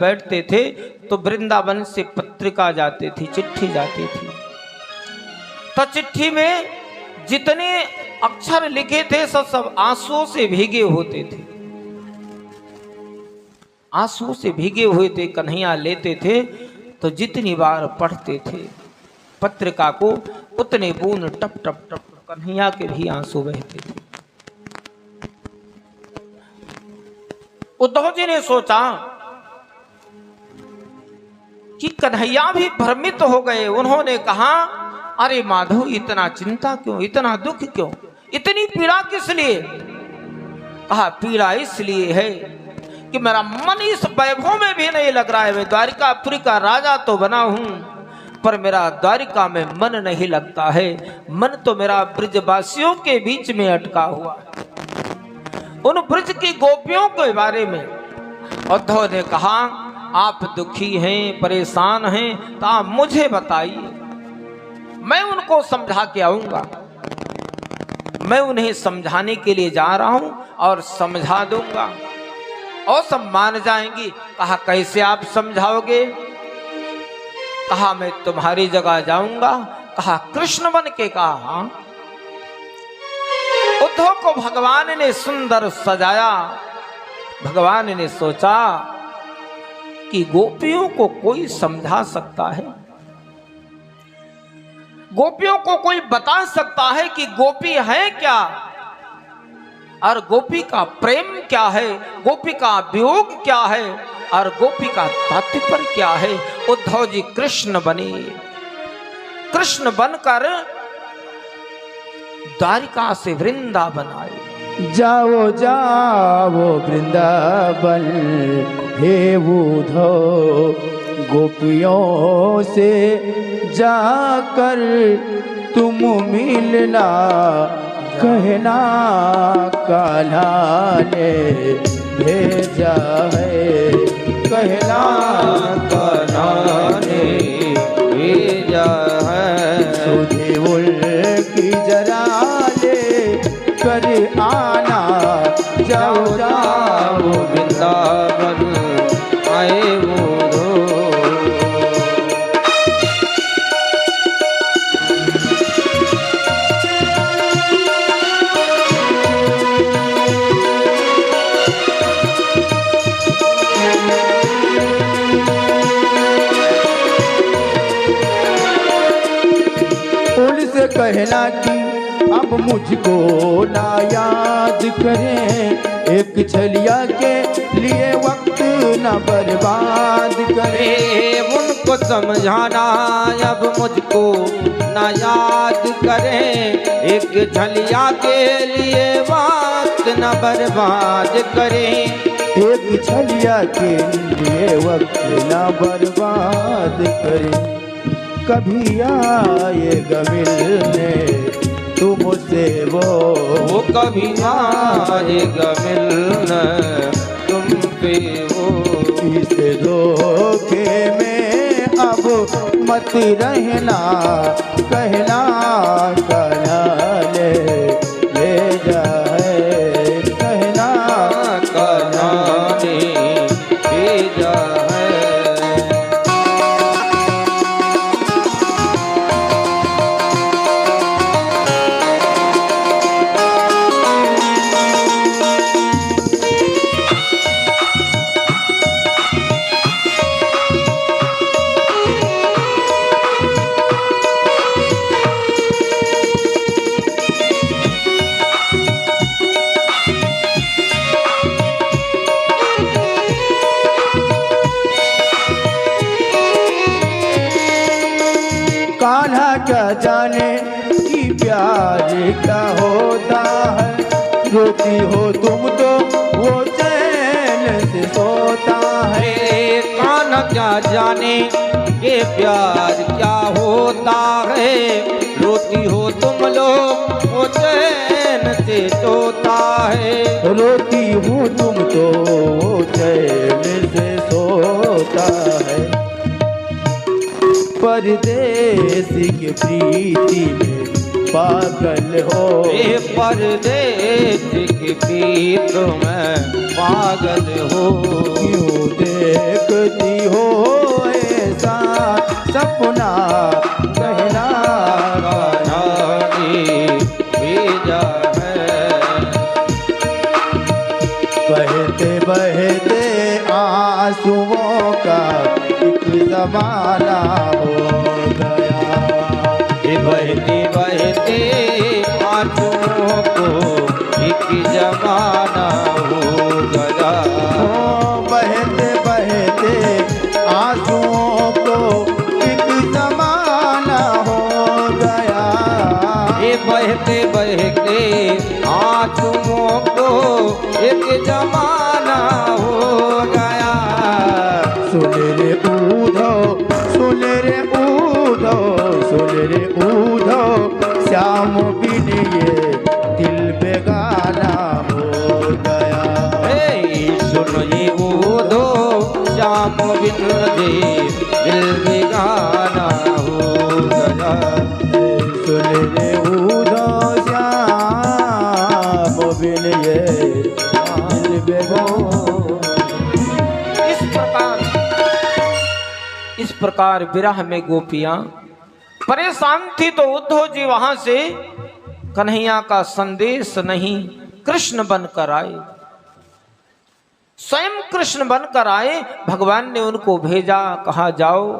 बैठते थे तो वृंदावन से पत्रिका जाती थी, चिट्ठी जाती थी। तो चिट्ठी में जितने अक्षर लिखे थे सब आंसुओं से भीगे होते थे, आंसुओं से भीगे हुए थे। कन्हैया लेते थे तो जितनी बार पढ़ते थे पत्रिका को उतने बूंद टप टप टप कन्हैया के भी आंसू बहते थे। उद्धव जी ने सोचा कि कन्हैया भी भ्रमित हो गए। उन्होंने कहा, अरे माधव, इतना चिंता क्यों, इतना दुख क्यों, इतनी पीड़ा किस लिए? कहा, पीड़ा इसलिए है कि मेरा मन इस वैभव में भी नहीं लग रहा है। मैं द्वारिकापुरी का राजा तो बना हूं, पर मेरा द्वारिका में मन नहीं लगता है। मन तो मेरा ब्रजवासियों के बीच में अटका हुआ है, उन ब्रज की गोपियों के बारे में। उद्धव ने कहा, आप दुखी हैं, परेशान हैं, तो आप मुझे बताइए, मैं उनको समझा के आऊंगा। मैं उन्हें समझाने के लिए जा रहा हूं और समझा दूंगा और सब मान जाएंगी। कहा, कैसे आप समझाओगे? कहा, मैं तुम्हारी जगह जाऊंगा। कहा, कृष्ण बन के। कहा, उद्धव को भगवान ने सुंदर सजाया। भगवान ने सोचा कि गोपियों को कोई समझा सकता है, गोपियों को कोई बता सकता है कि गोपी है क्या और गोपी का प्रेम क्या है, गोपी का वियोग क्या है और गोपी का तात्पर्य क्या है। उद्धव जी कृष्ण बने। कृष्ण बनकर द्वारिका से वृंदावन आए। जाओ जाओ वृंदावन हे उद्धव, गोपियों से जाकर तुम मिलना, कहना कान्हा ने भेजा है, कहना कान्हा ने भेजा है। सुधीउल की जरा ले कर आना, जाओ जाओ वृंदावन आए वो। कहना कि अब मुझको ना याद करें, एक छलिया के लिए वक्त न बर्बाद करें। उनको समझाना अब मुझको ना याद करें, एक छलिया के लिए वक्त न बर्बाद करें। एक छलिया के लिए वक्त न बर्बाद करें। कभी आएगा मिलने तुमसे वो कभी आएगा मिलने तुमसे वो। इस धोखे में अब मत रहना, कहना कान्हा ले जा है, कहना कान्हा ले जा है। कान्हा क्या जाने कि प्यार क्या होता है, रोती हो तुम तो वो चैन से सोता है। कान्हा क्या जाने ये प्यार क्या होता है, रोती हो तुम लोग वो चैन से सोता है। रोती हो तुम तो वो चैन से सोता है। परदेसी की प्रीति में पागल हो, परदेसी की प्रीत में पागल हो। क्यों दे देखती हो ऐसा सपना कहना रानी भेजा है। बहते बहते आंसुओं का एक ज़माना हो गया। बहते बहते आंसुओं को एक जमाना हो गया। बहते बहते आंसुओं को एक ज़माना हो गया। बहते बहते आंसुओं को एक जमाना हो गया। सुन रे ऊधो सुन रे ऊधो सुन रे ऊधो श्याम बिन ये दिल बेगाना हो गया। सुन ये ऊधो श्याम बिन ये दिल बेगाना हो गया। सुन रे ऊधो श्याम बिन ये दिल बेगाना। इस प्रकार विरह में गोपियां परेशान थी तो उद्धव जी वहां से कन्हैया का संदेश नहीं कृष्ण बनकर आए, स्वयं कृष्ण बनकर आए। भगवान ने उनको भेजा, कहा जाओ,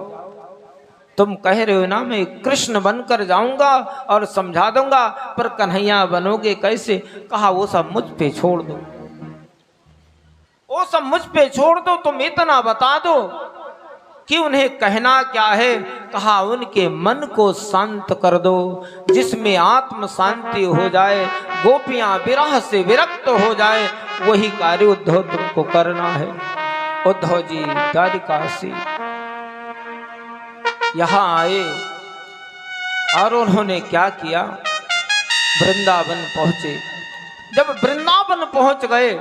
तुम कह रहे हो ना मैं कृष्ण बनकर जाऊंगा और समझा दूंगा, पर कन्हैया बनोगे कैसे? कहा वो सब मुझ पे छोड़ दो, वो सब मुझ पे छोड़ दो, तुम इतना बता दो कि उन्हें कहना क्या है। कहा उनके मन को शांत कर दो, जिसमें आत्म शांति हो जाए, गोपियां विरह से विरक्त हो जाए, वही कार्य उद्धव तुमको करना है। उद्धव जी द्वारिका से यहाँ आए और उन्होंने क्या किया, वृंदावन पहुंचे। जब वृंदावन पहुंच गए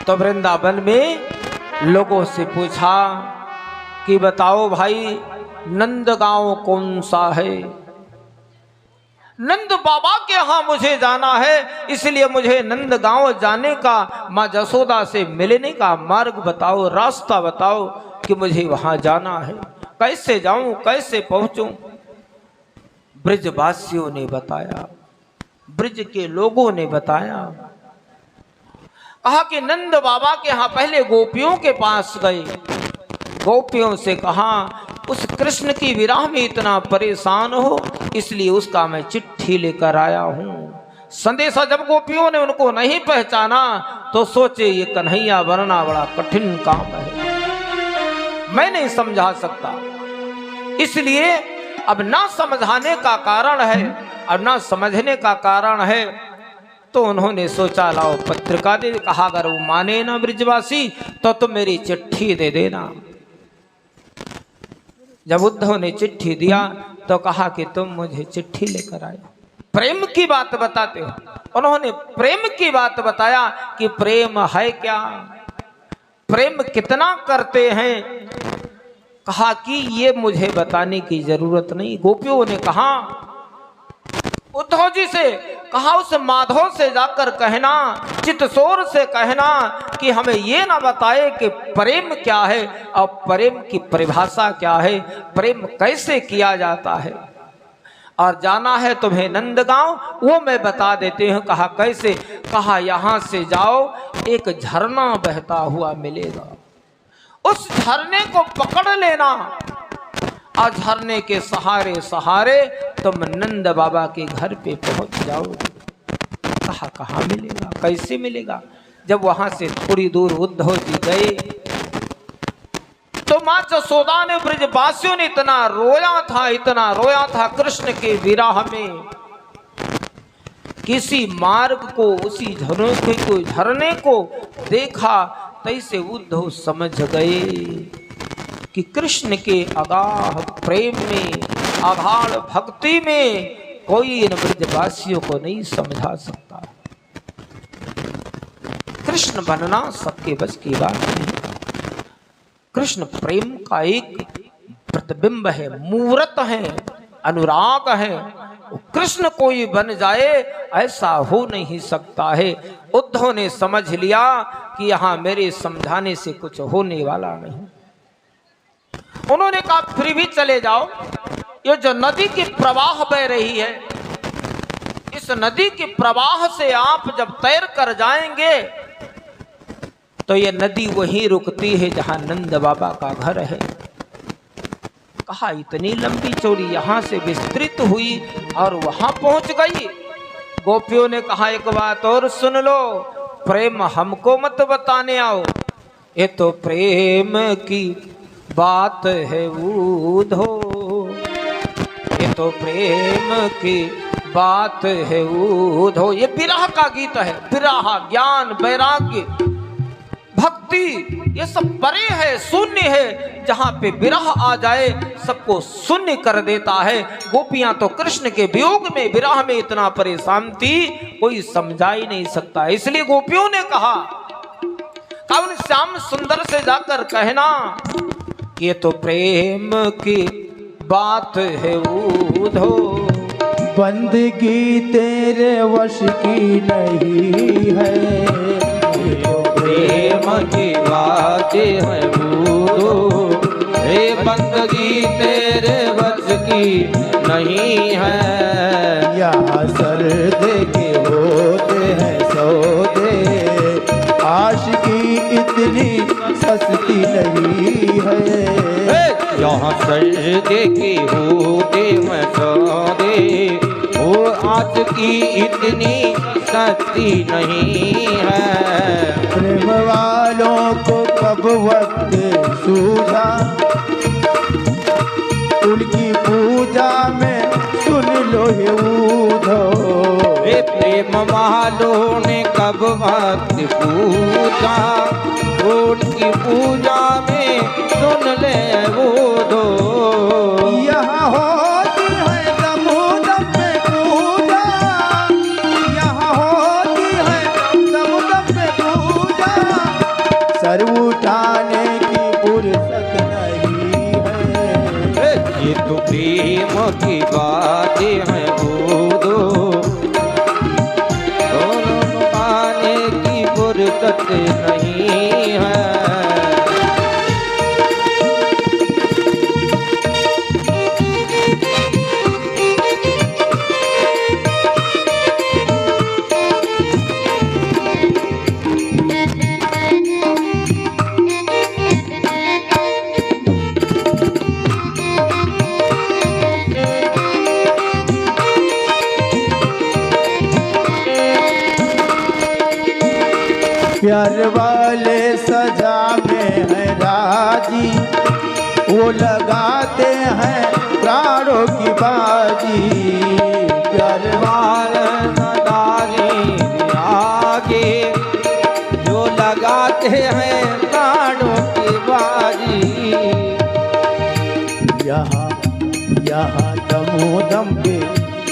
तो वृंदावन में लोगों से पूछा कि बताओ भाई नंदगांव कौन सा है? नंद बाबा के यहाँ मुझे जाना है, इसलिए मुझे नंदगांव जाने का, माँ जसोदा से मिलने का मार्ग बताओ, रास्ता बताओ कि मुझे वहां जाना है। कैसे जाऊं, कैसे पहुंचूं? ब्रजवासियों ने बताया, ब्रज के लोगों ने बताया। कहा कि नंद बाबा के यहाँ पहले गोपियों के पास गए, गोपियों से कहा उस कृष्ण की विरह में इतना परेशान हो, इसलिए उसका मैं चिट्ठी लेकर आया हूं। संदेशा जब गोपियों ने उनको नहीं पहचाना तो सोचे ये कन्हैया बनना बड़ा कठिन काम है, मैं नहीं समझा सकता, इसलिए अब ना समझाने का कारण है और ना समझने का कारण है। तो उन्होंने सोचा लाओ पत्रिका दे। कहा अगर वो माने ना ब्रजवासी तो तुम मेरी चिट्ठी दे देना। जब उद्धव ने चिट्ठी दिया तो कहा कि तुम मुझे चिट्ठी लेकर आए, प्रेम की बात बताते हो। उन्होंने प्रेम की बात बताया कि प्रेम है क्या, प्रेम कितना करते हैं। कहा कि ये मुझे बताने की जरूरत नहीं। गोपियों ने कहा उद्धव जी से, कहा उस माधव से जाकर कहना, चितसोर से कहना कि हमें ये ना बताए कि प्रेम क्या है और प्रेम की परिभाषा क्या है, प्रेम कैसे किया जाता है। और जाना है तुम्हें नंदगांव, वो मैं बता देती हूँ। कहा कैसे? कहा यहाँ से जाओ, एक झरना बहता हुआ मिलेगा, उस झरने को पकड़ लेना और झरने के सहारे सहारे तुम नंद बाबा के घर पे पहुंच जाओगे। कहा कहाँ मिलेगा, कैसे मिलेगा? जब वहां से थोड़ी दूर उद्धव जी गए तो माँ जसोदा ने, ब्रजवासियों ने इतना रोया था कृष्ण के विरह में। किसी मार्ग को, उसी झरने को देखा, तैसे उद्धव समझ गए कि कृष्ण के अगाध प्रेम में, अगाध भक्ति में कोई इन ब्रजवासियों को नहीं समझा सकता। कृष्ण बनना सबके बस की बात नहीं। कृष्ण प्रेम का एक प्रतिबिंब है, मूर्त है, अनुराग है, कृष्ण कोई बन जाए ऐसा हो नहीं सकता है। उद्धव ने समझ लिया कि यहाँ मेरे समझाने से कुछ होने वाला नहीं। उन्होंने कहा फिर भी चले जाओ, ये जो नदी की प्रवाह बह रही है, इस नदी के प्रवाह से आप जब तैर कर जाएंगे तो ये नदी वहीं रुकती है जहां नंद बाबा का घर है। कहा इतनी लंबी चौड़ी यहां से विस्तृत हुई और वहां पहुंच गई। गोपियों ने कहा एक बात और सुन लो, प्रेम हमको मत बताने आओ, ये तो प्रेम की बात है उधो, ये तो प्रेम की बात है उधो। ये विरह का गीत है। विरह, ज्ञान, वैराग्य, भक्ति, ये सब परे है, शून्य है। जहां पे विरह आ जाए सबको शून्य कर देता है। गोपियां तो कृष्ण के वियोग में, विरह में इतना परेशान थी, कोई समझा ही नहीं सकता। इसलिए गोपियों ने कहा कौन श्याम सुंदर से जाकर कहना कि ये तो प्रेम की बात है उधो, बंदगी तेरे वश की नहीं है, प्रेम की बातें हैं बूढ़ो, हे बंदगी तेरे वश की नहीं है। यहाँ सर्दे के होते हैं सौदे, आशिकी इतनी सस्ती नहीं है। यहाँ सर्दे के होते हैं सौदे, वो आज की इतनी सस्ती नहीं है। प्रेम वालों को कब वक्त सूझा, उनकी पूजा में सुन लो हे उधो। प्रेम वालों ने कब वक्त पूजा, उनकी पूजा में सुन ले वो दो। यहाँ होती है दमोदम में पूजा, यहाँ होती है दमोदम में पूजा, सर उठाने की फुर्सत नहीं है। ये तो प्रेम की बातें हैं बूढ़ो, दोनों पाने की फुर्सत नहीं है। प्यार वाले सजा में है राजी, वो लगाते हैं प्राणों की बाजी। प्यार वाले सदारी आगे जो लगाते हैं प्राणों की बाजी। यहाँ यहाँ दमोदम पे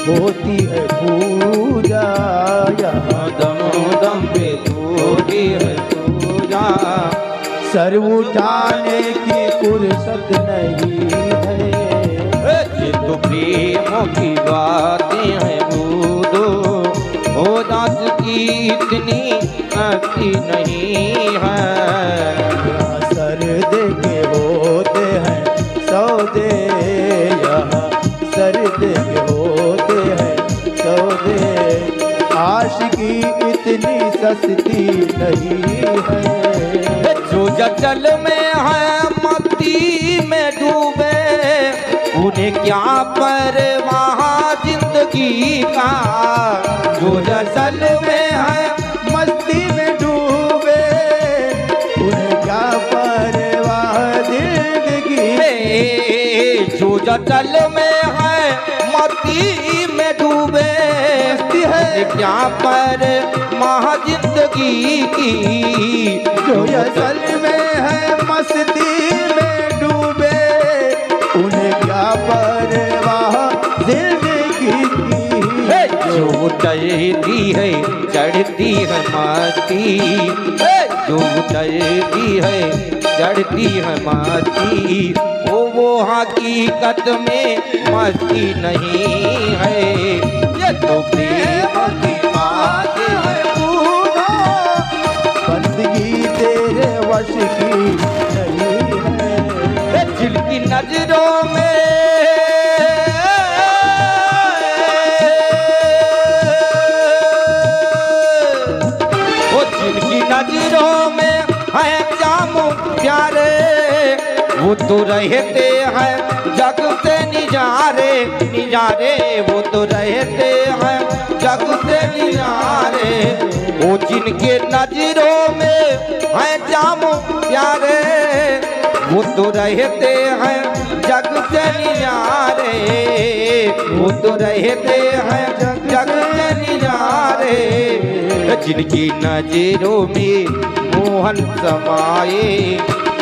होती है पूजा, यहाँ दमोदम पे होती है पूजा, सर उठाने की फुर्सत नहीं है। ये तो प्रेम की बातें हैं बूढ़ो, हो दास की इतनी शक्ति नहीं है। यहाँ सर्दे के होते हैं सौदे, यहाँ सर्दे के होते हैं सौदे, आशिकी इतनी सस्ती नहीं है। जो जल में है मस्ती में डूबे, उन्हें क्या परवाह जिंदगी का। जो जल में है मस्ती में डूबे, उन्हें क्या परवाह जिंदगी। जो जल में है मस्ती में डूबे, है क्या पर महा जिंदगी की। जो असल में है मस्ती में डूबे, उन्हें क्या परवाह जिंदगी की। जो उतरती है चढ़ती है मस्ती, जो उतरती है चढ़ती है मस्ती, वो वो हकीकत में मस्ती नहीं है। ये तो प्रेम की बात है बूढ़ा, बंदगी तेरे वश की नहीं है। जिनकी नजरों में वो जिनकी नजरों में है जामो प्यारे, वो तो रहते हैं जग से निजारे निजारे, वो तो रहते हैं जग से निजारे। वो जिनके नजरों में है जामो प्यारे, वो तो रहते हैं जग से निजारे, वो तो रहते हैं जग से निजारे। जिनकी नजरों में मोहन समाए,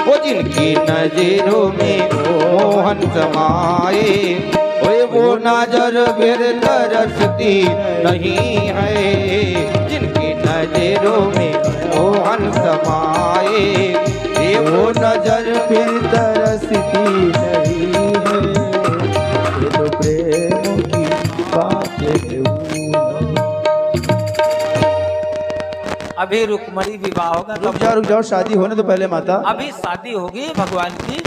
वो जिनकी नजरों में मोहन समाए, वो नजर फिर तरसती नहीं है। जिनकी नजरों में मोहन समाए, वो नजर फिर तरसती नहीं है। ये तो प्रेम की बात है। अभी रुक्मणी विवाह होगा, रुक जाओ, शादी होने तो पहले माता। अभी शादी होगी भगवान की।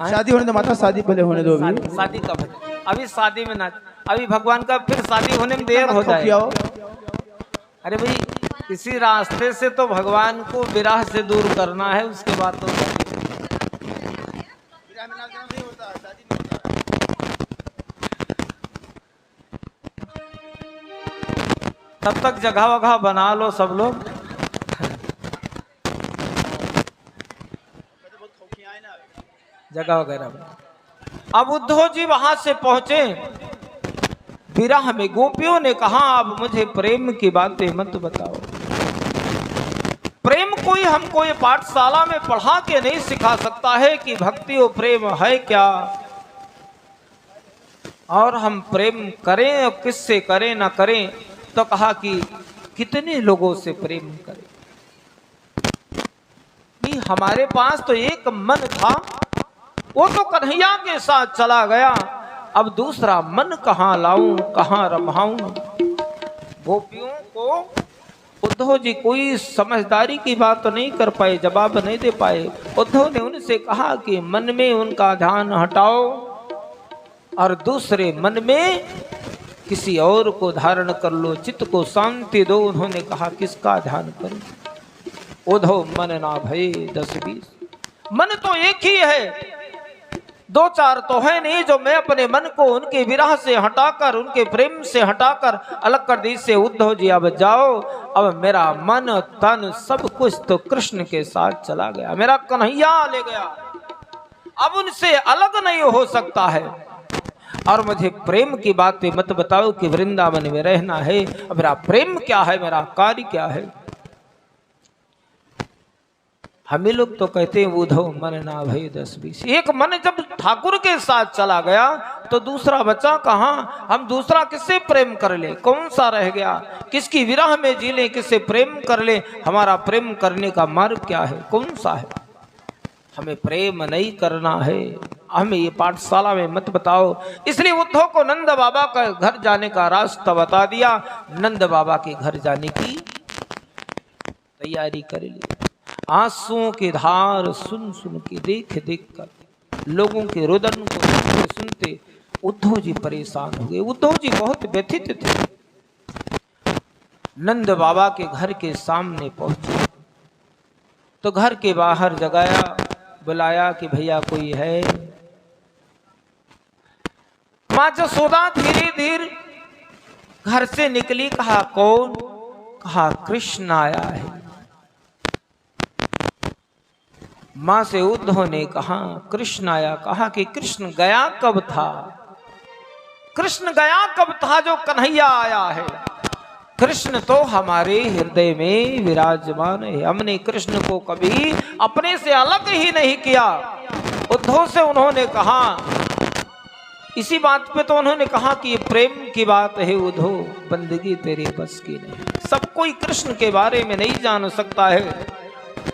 शादी होने दो माता, शादी पहले होने दो। अभी शादी कब है? अभी शादी में ना, अभी भगवान का फिर शादी होने में देर हो जाए। अरे भाई, इसी रास्ते से तो भगवान को विरह से दूर करना है, उसके बाद तो तब तक जगह वगह बना लो सब लोग। जगह वगैरह बना। अब उद्धव जी वहां से पहुंचे विरह में। गोपियों ने कहा अब मुझे प्रेम की बातें मत बताओ। प्रेम कोई हमको ये पाठशाला में पढ़ा के नहीं सिखा सकता है कि भक्ति और प्रेम है क्या, और हम प्रेम करें और किससे करें ना करें। तो कहा कि कितने लोगों से प्रेम करें। कि हमारे पास तो एक मन था, वो तो कन्हैया के साथ चला गया, अब दूसरा मन कहाँ लाऊं, कहाँ रमाऊं। गोपियों को उद्धव जी कोई समझदारी की बात तो नहीं कर पाए, जवाब नहीं दे पाए। उद्धव ने उनसे कहा कि मन में उनका ध्यान हटाओ और दूसरे मन में किसी और को धारण कर लो, चित्त को शांति दो। उन्होंने कहा किसका ध्यान करूं? उद्धव मन ना भय 10-20, मन तो एक ही है, 2-4 तो है नहीं जो मैं अपने मन को उनके विरह से हटाकर, उनके प्रेम से हटाकर अलग कर दी। से उद्धव जी अब जाओ, अब मेरा मन तन सब कुछ तो कृष्ण के साथ चला गया, मेरा कन्हैया ले गया, अब उनसे अलग नहीं हो सकता है। और मुझे प्रेम की बातें मत बताओ कि वृंदावन में रहना है। अब मेरा प्रेम क्या है, मेरा कार्य क्या है। हम लोग तो कहते हैं उद्धव मन ना भय 10-20। एक मन जब ठाकुर के साथ चला गया तो दूसरा बचा कहाँ? हम दूसरा किससे प्रेम कर ले? कौन सा रह गया? किसकी विरह में जी ले, किससे प्रेम कर ले? हमारा प्रेम करने का मार्ग क्या है, कौन सा है? हमें प्रेम नहीं करना है, हमें ये पाठशाला में मत बताओ। इसलिए उद्धव को नंद बाबा का घर जाने का रास्ता बता दिया। नंद बाबा के घर जाने की तैयारी कर ली। आंसुओं की धार सुन सुन के, देख देख कर, लोगों के रुदन को सुनते सुनते उद्धव जी परेशान हो गए। उद्धव जी बहुत व्यथित थे। नंद बाबा के घर के सामने पहुंचे तो घर के बाहर जगाया, बुलाया कि भैया कोई है? मां जसोदा धीरे धीरे घर से निकली। कहा कौन? कहा कृष्ण आया है। मां से उद्धव ने कहा कृष्ण आया। कहा कि कृष्ण गया कब था? कृष्ण गया कब था जो कन्हैया आया है? कृष्ण तो हमारे हृदय में विराजमान है। हमने कृष्ण को कभी अपने से अलग ही नहीं किया। उद्धव से उन्होंने कहा, इसी बात पे तो उन्होंने कहा कि ये प्रेम की बात है उद्धव, बंदगी तेरे बस की नहीं। सब कोई कृष्ण के बारे में नहीं जान सकता है।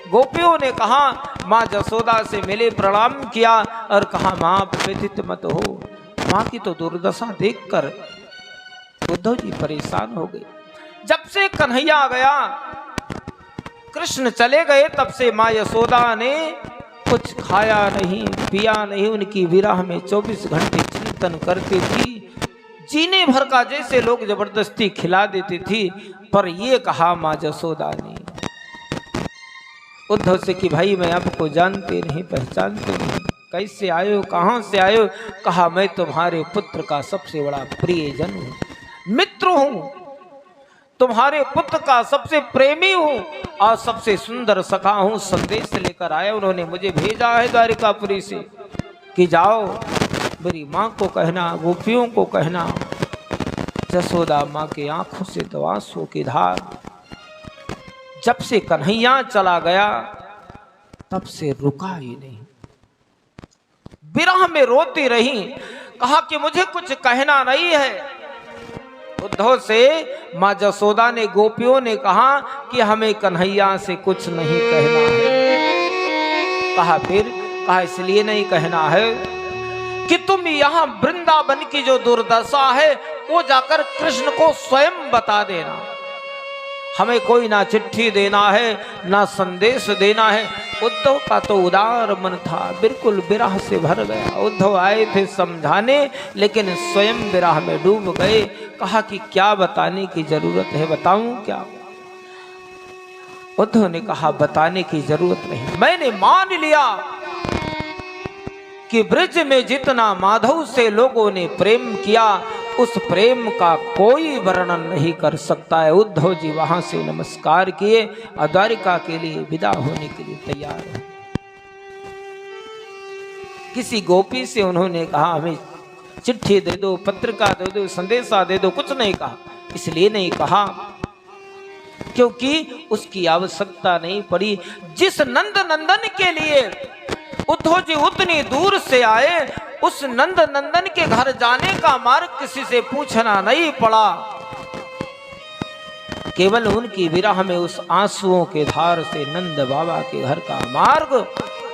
गोपियों ने कहा, माँ जसोदा से मिले, प्रणाम किया और कहा, माँ आप व्यथित मत हो। माँ की तो दुर्दशा देखकर उद्धव जी परेशान हो गए। जब से कन्हैया आ गया, कृष्ण चले गए, तब से माँ यशोदा ने कुछ खाया नहीं, पिया नहीं। उनकी विरह में 24 घंटे चिंतन करती थी। जीने भर का जैसे लोग जबरदस्ती खिला देती थी। पर ये कहा माँ जसोदा ने उद्धव से कि भाई मैं आपको जानते नहीं, पहचानते नहीं, कैसे आए हो, कहाँ से आए हो? कहा, मैं तुम्हारे पुत्र का सबसे बड़ा प्रियजन हूँ, मित्र हूँ, तुम्हारे पुत्र का सबसे प्रेमी हूँ और सबसे सुंदर सखा हूँ। संदेश लेकर आया, उन्होंने मुझे भेजा है द्वारिकापुरी से कि जाओ मेरी माँ को कहना, गोपियों को कहना, जसोदा माँ के आंखों से तो आंसू की धार। जब से कन्हैया चला गया तब से रुका ही नहीं, विरह में रोती रही। कहा कि मुझे कुछ कहना नहीं है। उद्धव से माँ जसोदा ने, गोपियों ने कहा कि हमें कन्हैया से कुछ नहीं कहना है। कहा फिर? कहा इसलिए नहीं कहना है कि तुम यहाँ वृंदावन की जो दुर्दशा है वो जाकर कृष्ण को स्वयं बता देना। हमें कोई ना चिट्ठी देना है ना संदेश देना है। उद्धव का तो उदार मन था, बिल्कुल विरह से भर गया। उद्धव आए थे समझाने, लेकिन स्वयं विरह में डूब गए। कहा कि क्या बताने की जरूरत है, बताऊं क्या? उद्धव ने कहा बताने की जरूरत नहीं, मैंने मान लिया कि ब्रज में जितना माधव से लोगों ने प्रेम किया, उस प्रेम का कोई वर्णन नहीं कर सकता है। उद्धव जी वहां से नमस्कार किए और द्वारिका के लिए विदा होने के लिए तैयार है। किसी गोपी से उन्होंने कहा हमें चिट्ठी दे दो, पत्रिका दे दो, संदेशा दे दो, कुछ नहीं कहा। इसलिए नहीं कहा क्योंकि उसकी आवश्यकता नहीं पड़ी। जिस नंद नंदन के लिए उद्धव जी उतनी दूर से आए, उस नंद नंदन के घर जाने का मार्ग किसी से पूछना नहीं पड़ा। केवल उनकी विरह में उस आंसुओं के धार से नंद बाबा के घर का मार्ग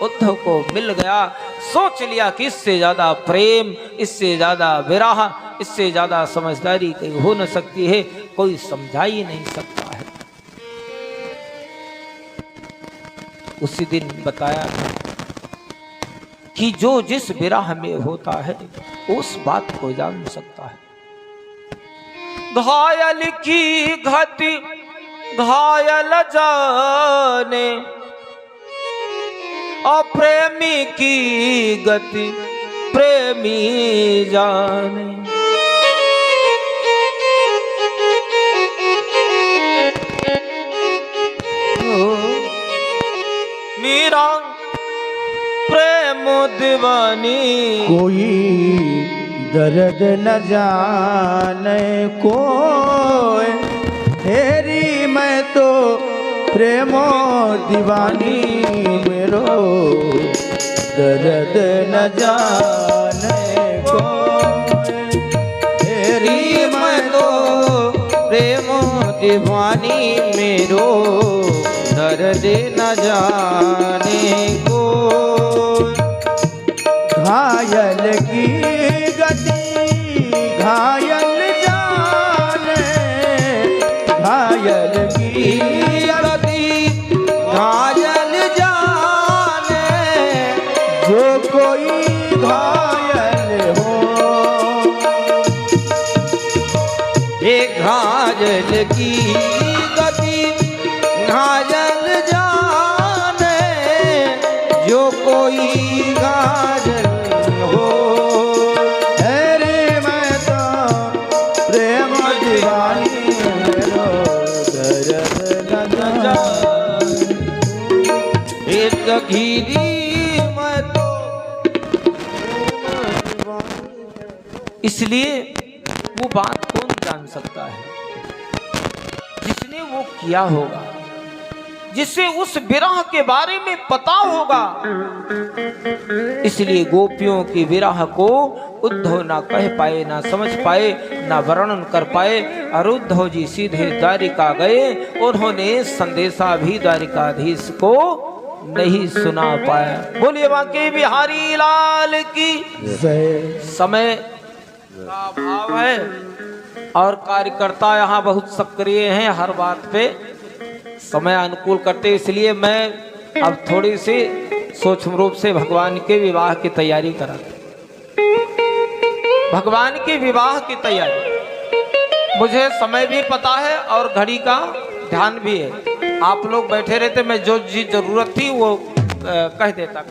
उद्धव को मिल गया। सोच लिया कि इससे ज्यादा प्रेम, इससे ज्यादा विरह, इससे ज्यादा समझदारी कहीं हो न सकती है, कोई समझा ही नहीं सकता है। उसी दिन बताया था कि जो जिस विरह में होता है उस बात को जान सकता है। घायल की घाति घायल जाने, और प्रेमी की गति प्रेमी जाने। मेरा प्रेम दीवानी, कोई दर्द न जाने कोई, तेरी मैं तो प्रेमो दीवानी, मेरो दर्द न जाने कोई, तेरी मैं तो प्रेमो दीवानी, मेरो दर्द न जाने को। घायल की गति घायल जाने, घायल की गति घायल जाने, जो कोई घायल हो, एक घायल की गति घायल जाने, जो कोई घायल हो। अरे मैं तो प्रेम दीवानी, मेरो दर्द न जाने। एक घीरी मैं तो। इसलिए वो बात कौन जान सकता है? जिसने वो किया होगा। जिसे उस विरह के बारे में पता होगा। इसलिए गोपियों की विरह को उद्धव ना कह पाए, ना समझ पाए, ना वर्णन कर पाए। और उद्धव जी सीधे द्वारिका गए। उन्होंने संदेशा भी द्वारिकाधीश को नहीं सुना पाया। बोलिए बांके बिहारी लाल की। समय का अभाव है और कार्यकर्ता यहाँ बहुत सक्रिय हैं, हर बात पे समय अनुकूल करते, इसलिए मैं अब थोड़ी सी सूक्ष्म रूप से भगवान के विवाह की तैयारी करा। भगवान के विवाह की तैयारी, मुझे समय भी पता है और घड़ी का ध्यान भी है। आप लोग बैठे रहते, मैं जो जी जरूरत थी वो कह देता।